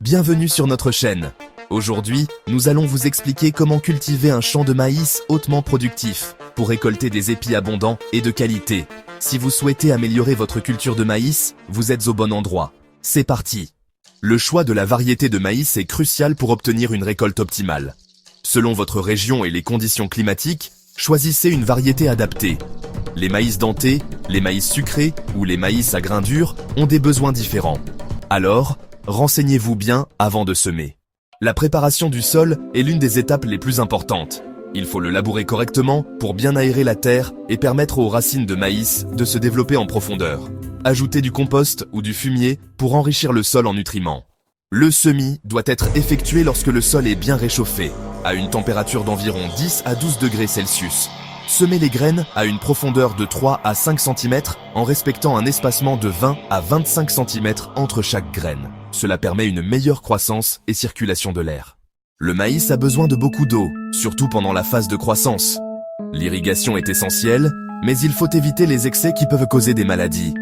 Bienvenue sur notre chaîne. Aujourd'hui, nous allons vous expliquer comment cultiver un champ de maïs hautement productif pour récolter des épis abondants et de qualité. Si vous souhaitez améliorer votre culture de maïs, vous êtes au bon endroit. C'est parti. Le choix de la variété de maïs est crucial pour obtenir une récolte optimale. Selon votre région et les conditions climatiques, choisissez une variété adaptée. Les maïs dentés, les maïs sucrés ou les maïs à grains durs ont des besoins différents. Alors, renseignez-vous bien avant de semer. La préparation du sol est l'une des étapes les plus importantes. Il faut le labourer correctement pour bien aérer la terre et permettre aux racines de maïs de se développer en profondeur. Ajoutez du compost ou du fumier pour enrichir le sol en nutriments. Le semis doit être effectué lorsque le sol est bien réchauffé, à une température d'environ 10 à 12 degrés Celsius. Semez les graines à une profondeur de 3 à 5 cm en respectant un espacement de 20 à 25 cm entre chaque graine. Cela permet une meilleure croissance et circulation de l'air. Le maïs a besoin de beaucoup d'eau, surtout pendant la phase de croissance. L'irrigation est essentielle, mais il faut éviter les excès qui peuvent causer des maladies.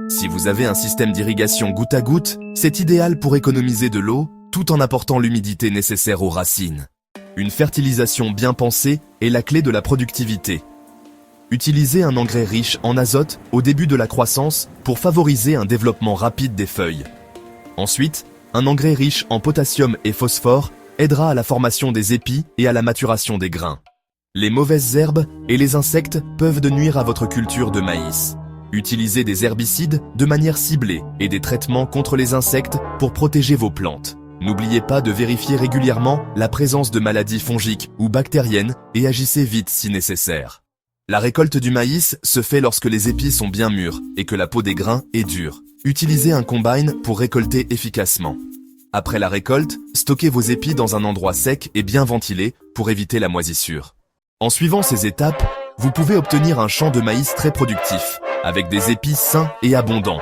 Si vous avez un système d'irrigation goutte à goutte, c'est idéal pour économiser de l'eau tout en apportant l'humidité nécessaire aux racines. Une fertilisation bien pensée est la clé de la productivité. Utilisez un engrais riche en azote au début de la croissance pour favoriser un développement rapide des feuilles. Ensuite, un engrais riche en potassium et phosphore aidera à la formation des épis et à la maturation des grains. Les mauvaises herbes et les insectes peuvent nuire à votre culture de maïs. Utilisez des herbicides de manière ciblée et des traitements contre les insectes pour protéger vos plantes. N'oubliez pas de vérifier régulièrement la présence de maladies fongiques ou bactériennes et agissez vite si nécessaire. La récolte du maïs se fait lorsque les épis sont bien mûrs et que la peau des grains est dure. Utilisez un combine pour récolter efficacement. Après la récolte, stockez vos épis dans un endroit sec et bien ventilé pour éviter la moisissure. En suivant ces étapes, vous pouvez obtenir un champ de maïs très productif, avec des épis sains et abondants.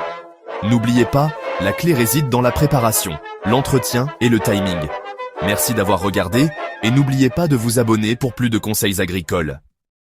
N'oubliez pas, la clé réside dans la préparation, l'entretien et le timing. Merci d'avoir regardé et n'oubliez pas de vous abonner pour plus de conseils agricoles.